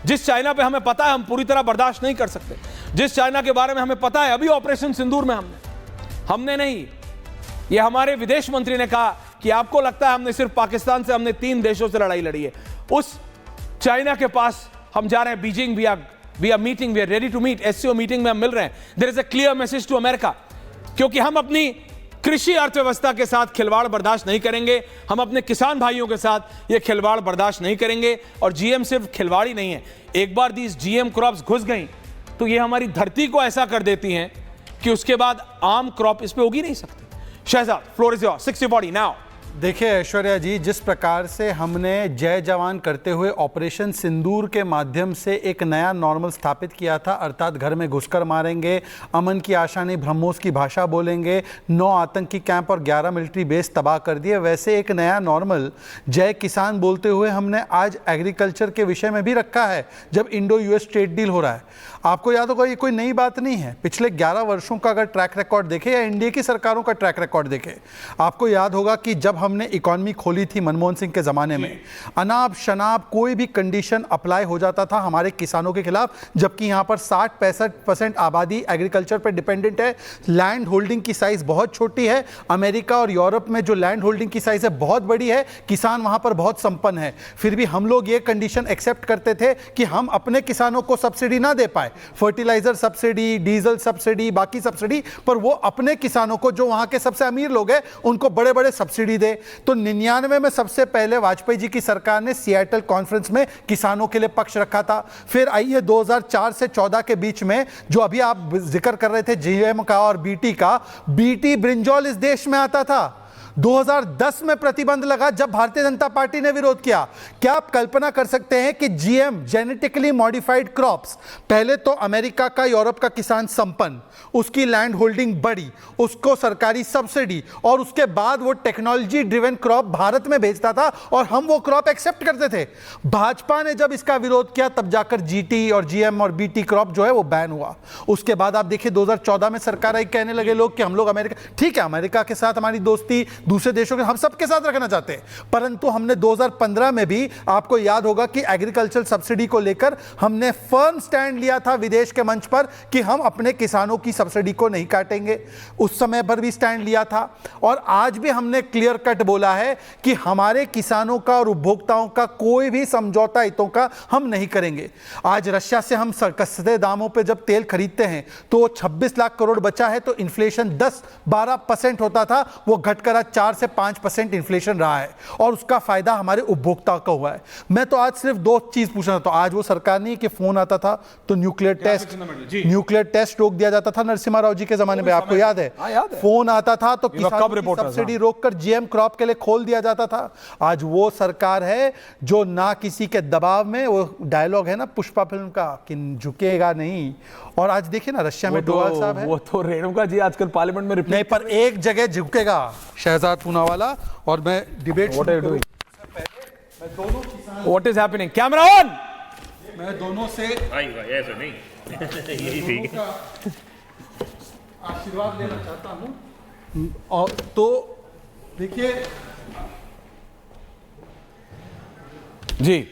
जिस चाइना पे हमें पता है हम पूरी तरह बर्दाश्त नहीं कर सकते, जिस चाइना के बारे में हमें पता है अभी ऑपरेशन सिंदूर में हमने नहीं, ये हमारे विदेश मंत्री ने कहा कि आपको लगता है हमने सिर्फ पाकिस्तान से, हमने 3 देशों से लड़ाई लड़ी है। उस चाइना के पास हम जा रहे हैं, Beijing, we are meeting, we are ready to meet, SCO meeting में हम मिल रहे हैं। There is a clear message to America, क्योंकि हम अपनी कृषि अर्थव्यवस्था के साथ खिलवाड़ बर्दाश्त नहीं करेंगे, हम अपने किसान भाइयों के साथ ये खिलवाड़ बर्दाश्त नहीं करेंगे। और जीएम सिर्फ खिलवाड़ ही नहीं है, एक बार these जीएम क्रॉप्स घुस गई तो ये हमारी धरती को ऐसा कर देती हैं कि उसके बाद आम क्रॉप इस पे उगी नहीं सकती। Shahzad, floor is yours, 60-40 now. देखिए ऐश्वर्या जी, जिस प्रकार से हमने जय जवान करते हुए ऑपरेशन सिंदूर के माध्यम से एक नया नॉर्मल स्थापित किया था, अर्थात घर में घुसकर मारेंगे, अमन की आशा नहीं ब्रह्मोस की भाषा बोलेंगे, 9 आतंकी कैंप और 11 मिलिट्री बेस तबाह कर दिए, वैसे एक नया नॉर्मल जय किसान बोलते हुए हमने आज एग्रीकल्चर के विषय में भी रखा है, जब इंडो यूएस ट्रेड डील हो रहा है। आपको याद होगा ये कोई नई बात नहीं है, पिछले 11 वर्षों का अगर ट्रैक रिकॉर्ड देखें या इंडिया की सरकारों का ट्रैक रिकॉर्ड देखें, आपको याद होगा कि जब हमने इकॉनमी खोली थी मनमोहन सिंह के ज़माने में, अनाप शनाप कोई भी कंडीशन अप्लाई हो जाता था हमारे किसानों के खिलाफ, जबकि यहाँ पर 60-65% आबादी एग्रीकल्चर पर डिपेंडेंट है, लैंड होल्डिंग की साइज़ बहुत छोटी है। अमेरिका और यूरोप में जो लैंड होल्डिंग की साइज़ है बहुत बड़ी है, किसान वहाँ पर बहुत संपन्न है, फिर भी हम लोग ये कंडीशन एक्सेप्ट करते थे कि हम अपने किसानों को सब्सिडी ना दे पाए, फर्टिलाइजर सब्सिडी, डीजल सब्सिडी, बाकी सब्सिडी, पर वो अपने किसानों को जो वहाँ के सबसे अमीर लोग हैं उनको बड़े बड़े सब्सिडी दे। तो 99 में सबसे पहले वाजपेयी जी की सरकार ने सियाटल कॉन्फ्रेंस में किसानों के लिए पक्ष रखा था। फिर आइए 2004 से 14 के बीच में जो अभी आप जिक्र कर रहे थे जीएम का और बीटी का, बीटी ब्रिंजॉल इस देश में आता था। 2010 में प्रतिबंध लगा जब भारतीय जनता पार्टी ने विरोध किया। क्या आप कल्पना कर सकते हैं कि जीएम जेनेटिकली मॉडिफाइड क्रॉप्स, पहले तो अमेरिका का यूरोप का किसान संपन्न, उसकी लैंड होल्डिंग बड़ी, उसको सरकारी सब्सिडी, और उसके बाद वो टेक्नोलॉजी ड्रिवन क्रॉप भारत में भेजता था और हम वो क्रॉप एक्सेप्ट करते थे। भाजपा ने जब इसका विरोध किया तब जाकर जीटी और जीएम और बीटी क्रॉप जो है वो बैन हुआ। उसके बाद आप देखिए 2014 में सरकार आई, कहने लगे लोग कि हम लोग अमेरिका, ठीक है अमेरिका के साथ हमारी दोस्ती, दूसरे देशों के हम सबके साथ रखना चाहते हैं, परंतु हमने 2015 में भी आपको याद होगा कि एग्रीकल्चर सब्सिडी को लेकर हमने फर्म स्टैंड लिया था विदेश के मंच पर कि हम अपने किसानों की सब्सिडी को नहीं काटेंगे। उस समय पर भी स्टैंड लिया था और आज भी हमने क्लियर कट बोला है कि हमारे किसानों का और उपभोक्ताओं का कोई भी समझौता हितों का हम नहीं करेंगे। आज रशिया से हम सस्ते दामों पर जब तेल खरीदते हैं तो 26 लाख करोड़ बचा है, तो इन्फ्लेशन 10-12% होता था, वो घटकर 4 से 5% इन्फ्लेशन रहा है और उसका फायदा हमारे उपभोक्ता को हुआ है। मैं तो आज सिर्फ 2 चीज पूछना था, आज वो सरकार नहीं कि फोन आता था तो न्यूक्लियर टेस्ट रोक दिया जाता था नरसिम्हा राव जी के जमाने में, आपको याद है? फोन आता था तो किसानों की सब्सिडी रोककर जीएम क्रॉप के लिए खोल दिया जाता था। आज वो सरकार है जो ना किसी के दबाव में, वो डायलॉग है ना पुष्पा फिल्म का कि झुकेगा नहीं, और आज देखिए ना रशिया में डोवाल साहब है, वो तो रेणुका जी आजकल पार्लियामेंट में नहीं, पर एक जगह झुकेगा शहजाद पूनावाला। और मैं debate what is happening, camera on. मैं दोनों से आशीर्वाद लेना चाहता हूं, और तो देखिए जी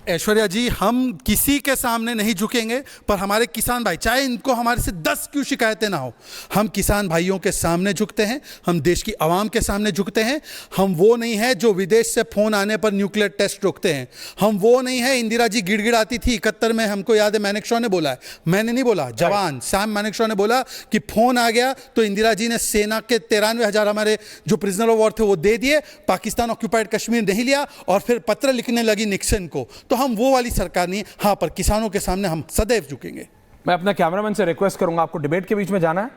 ऐश्वर्या जी, हम किसी के सामने नहीं झुकेंगे, पर हमारे किसान भाई, चाहे इनको हमारे से 10 क्यों शिकायतें ना हो, हम किसान भाइयों के सामने झुकते हैं, हम देश की आवाम के सामने झुकते हैं। हम वो नहीं है जो विदेश से फोन आने पर न्यूक्लियर टेस्ट रोकते हैं, हम वो नहीं है। इंदिरा जी गिड़गिड़ाती थी 71 में, हमको याद है मैनेक्शॉ ने बोला है, मैंने नहीं बोला, जवान सैम मैनेक्शॉ ने बोला कि फोन आ गया तो इंदिरा जी ने सेना के 93,000 हमारे जो प्रिजनर ऑफ वॉर थे वो दे दिए, पाकिस्तान ऑक्यूपाइड कश्मीर नहीं लिया, और फिर पत्र लिखने लगी निक्सन को। तो हम वो वाली सरकार नहीं, हाँ, पर किसानों के सामने हम सदैव झुकेंगे। मैं अपने कैमरामैन से रिक्वेस्ट करूंगा, आपको डिबेट के बीच में जाना है,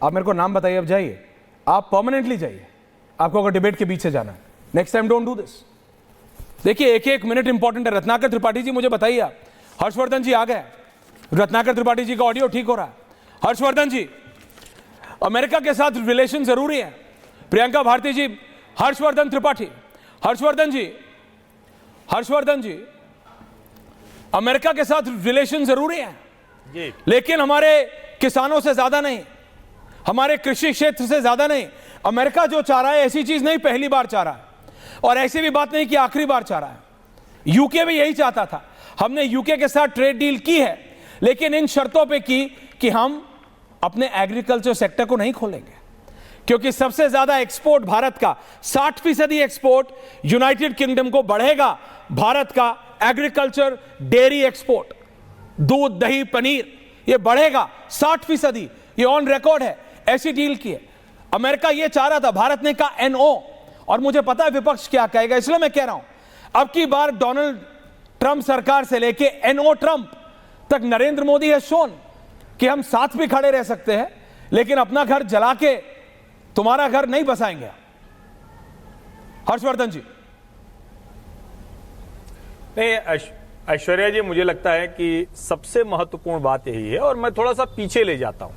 आप मेरे को नाम बताइए, अब जाइए, आप परमानेंटली जाइए, आपको अगर डिबेट के बीच से जाना है। Next time don't do this. देखिए 1-1 मिनट इंपॉर्टेंट है। रत्नाकर त्रिपाठी जी मुझे बताइए, आप, हर्षवर्धन जी आ गए, रत्नाकर त्रिपाठी जी का ऑडियो ठीक हो रहा है। हर्षवर्धन जी, अमेरिका के साथ रिलेशन जरूरी है। प्रियंका भारती जी, हर्षवर्धन त्रिपाठी, हर्षवर्धन जी, अमेरिका के साथ रिलेशन जरूरी है, लेकिन हमारे किसानों से ज्यादा नहीं, हमारे कृषि क्षेत्र से ज्यादा नहीं। अमेरिका जो चाह रहा है ऐसी चीज नहीं पहली बार चाह रहा है, और ऐसी भी बात नहीं कि आखिरी बार चाह रहा है। यूके भी यही चाहता था। हमने यूके के साथ ट्रेड डील की है, लेकिन इन शर्तों पे की कि हम अपने एग्रीकल्चर सेक्टर को नहीं खोलेंगे, क्योंकि सबसे ज्यादा एक्सपोर्ट भारत का 60% एक्सपोर्ट यूनाइटेड किंगडम को बढ़ेगा। भारत का एग्रीकल्चर, डेयरी एक्सपोर्ट, दूध, दही, पनीर, ये बढ़ेगा 60%। ये ऑन रिकॉर्ड है, ऐसी डील की है। अमेरिका ये चाह रहा था, भारत ने कहा NO, और मुझे पता है विपक्ष क्या कहेगा, इसलिए मैं कह रहा हूं अब की बार डोनाल्ड ट्रंप सरकार से लेके NO ट्रंप तक नरेंद्र मोदी है शोन कि हम साथ भी खड़े रह सकते हैं, लेकिन अपना घर जला के तुम्हारा घर नहीं बसाएंगे। हर्षवर्धन जी। नहीं ऐश्वर्या जी, मुझे लगता है कि सबसे महत्वपूर्ण बात यही है, और मैं थोड़ा सा पीछे ले जाता हूं।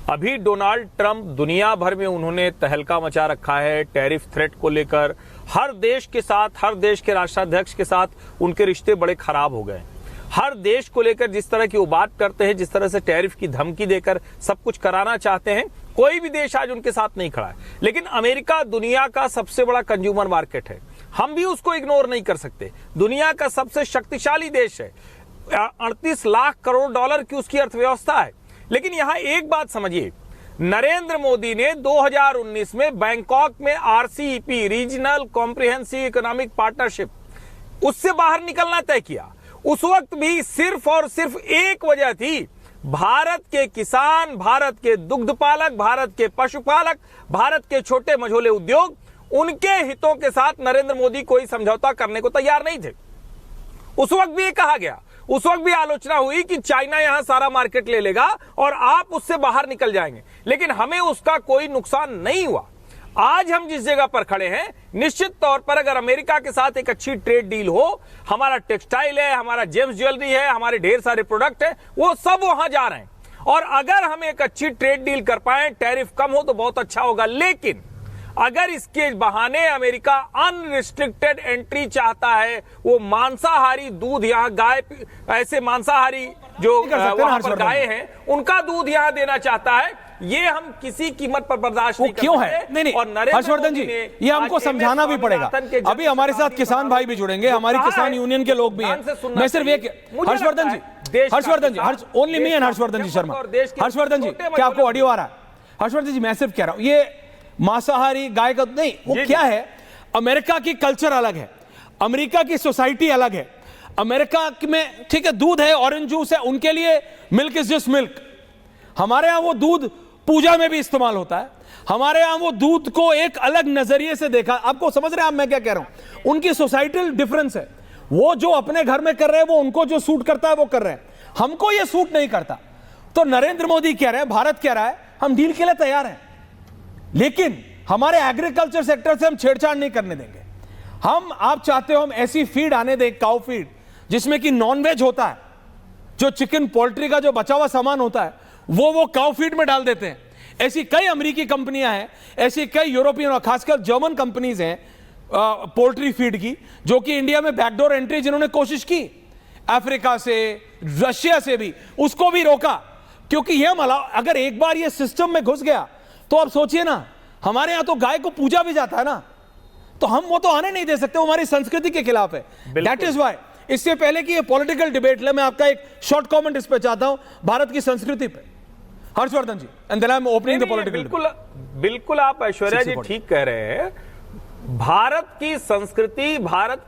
अभी डोनाल्ड ट्रंप दुनिया भर में उन्होंने तहलका मचा रखा है टैरिफ थ्रेट को लेकर। हर देश के साथ, हर देश के राष्ट्राध्यक्ष के साथ उनके रिश्ते बड़े खराब हो गए। हर देश को लेकर जिस तरह की वो बात करते हैं, जिस तरह से टैरिफ की धमकी देकर सब कुछ कराना चाहते हैं, कोई भी देश आज उनके साथ नहीं खड़ा है। लेकिन अमेरिका दुनिया का सबसे बड़ा कंज्यूमर मार्केट है, हम भी उसको इग्नोर नहीं कर सकते। दुनिया का सबसे शक्तिशाली देश है, 38 लाख करोड़ डॉलर की उसकी अर्थव्यवस्था है। लेकिन यहां एक बात समझिए, नरेंद्र मोदी ने 2019 में बैंकॉक में RCEP, regional comprehensive economic partnership, उससे बाहर निकलना तय किया। उस वक्त भी सिर्फ और सिर्फ एक वजह थी, भारत के किसान, भारत के दुग्ध पालक, भारत के पशुपालक, भारत के छोटे मझोले उद्योग, उनके हितों के साथ नरेंद्र मोदी कोई समझौता करने को तैयार नहीं थे। उस वक्त भी ये कहा गया, उस वक्त भी आलोचना हुई कि चाइना यहां सारा मार्केट ले लेगा और आप उससे बाहर निकल जाएंगे, लेकिन हमें उसका कोई नुकसान नहीं हुआ। आज हम जिस जगह पर खड़े हैं, निश्चित तौर पर अगर अमेरिका के साथ एक अच्छी ट्रेड डील हो, हमारा टेक्सटाइल है, हमारा जेम्स ज्वेलरी है, हमारे ढेर सारे प्रोडक्ट है, वो सब वहां जा रहे हैं। और अगर हम एक अच्छी ट्रेड डील कर पाए, टैरिफ कम हो, तो बहुत अच्छा होगा। लेकिन अगर इसके बहाने अमेरिका अनरिस्ट्रिक्टेड एंट्री चाहता है, वो मांसाहारी दूध यहां गाय, ऐसे मांसाहारी जो वहां पर गाय हैं, उनका दूध यहां देना चाहता है, ये हम किसी कीमत पर बर्दाश्त नहीं कर सकते। क्यों है? नहीं, और हर्षवर्धन जी, ये हमको समझाना भी पड़ेगा। अभी हमारे साथ किसान भाई भी जुड़ेंगे, हमारी किसान यूनियन के लोग भी हैं। मैं सिर्फ एक, हर्षवर्धन जी, ओनली मी एंड हर्षवर्धन जी शर्मा। हर्षवर्धन जी, क्या आपको ऑडियो आ रहा है? हर्षवर्धन जी, मैं सिर्फ कह रहा हूं, ये मांसाहारी गाय का नहीं, वो क्या है, अमेरिका की कल्चर अलग है, अमेरिका की सोसाइटी अलग है। अमेरिका में ठीक है, दूध है, ऑरेंज जूस है, उनके लिए मिल्क इज जस्ट मिल्क। हमारे यहां वो दूध पूजा में भी इस्तेमाल होता है। हमारे यहां वो दूध को एक अलग नजरिए से देखा। आपको समझ रहे हैं आप मैं क्या कह रहा हूं? उनकी सोसाइटल डिफरेंस है। वो जो अपने घर में कर रहे हैं, वो उनको जो सूट करता है वो कर रहे हैं, हमको ये सूट नहीं करता। तो नरेंद्र मोदी कह रहे हैं, भारत कह रहा है, हम डील के लिए तैयार हैं, लेकिन हमारे एग्रीकल्चर सेक्टर से हम छेड़छाड़ नहीं करने देंगे। आप चाहते हो हम ऐसी फीड आने दें, काउ फीड, जिसमें कि नॉनवेज होता है, जो चिकन पोल्ट्री का जो बचा हुआ सामान होता है वो काउ फीड में डाल देते हैं। ऐसी कई अमेरिकी कंपनियां हैं, ऐसी कई यूरोपियन और खासकर जर्मन कंपनीज हैं पोल्ट्री फीड की, जो कि इंडिया में बैकडोर एंट्री जिन्होंने कोशिश की, अफ्रीका से, रशिया से भी, उसको भी रोका। क्योंकि ये अगर एक बार ये सिस्टम में घुस गया तो आप सोचिए ना, हमारे यहां तो गाय को पूजा भी जाता है ना, तो हम वो तो आने नहीं दे सकते, वो हमारी संस्कृति के खिलाफ है। दैट इज वाई, इससे पहले कि ये पॉलिटिकल डिबेट ले, मैं आपका एक शॉर्ट कमेंट इस पे चाहता हूं, भारत की संस्कृति पे, Harshvardhan ji, and then I am opening the political. बिल्कुल आप ऐश्वर्या जी ठीक कह रहे हैं। भारत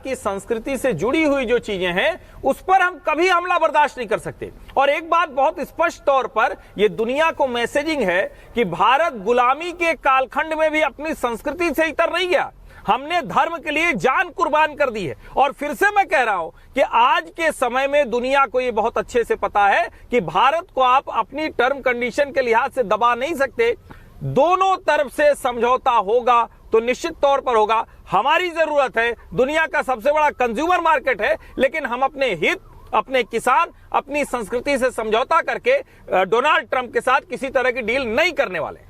की संस्कृति से जुड़ी हुई जो चीजें हैं, उस पर हम कभी हमला बर्दाश्त नहीं कर सकते। और एक बात बहुत स्पष्ट तौर पर यह दुनिया को मैसेजिंग है कि भारत गुलामी के कालखंड में भी अपनी संस्कृति से इतर नहीं गया। हमने धर्म के लिए जान कुर्बान कर दी है। और फिर से मैं कह रहा हूं कि आज के समय में दुनिया को यह बहुत अच्छे से पता है कि भारत को आप अपनी टर्म कंडीशन के लिहाज से दबा नहीं सकते। दोनों तरफ से समझौता होगा तो निश्चित तौर पर होगा। हमारी जरूरत है, दुनिया का सबसे बड़ा कंज्यूमर मार्केट है, लेकिन हम अपने हित, अपने किसान, अपनी संस्कृति से समझौता करके डोनाल्ड ट्रंप के साथ किसी तरह की डील नहीं करने वाले।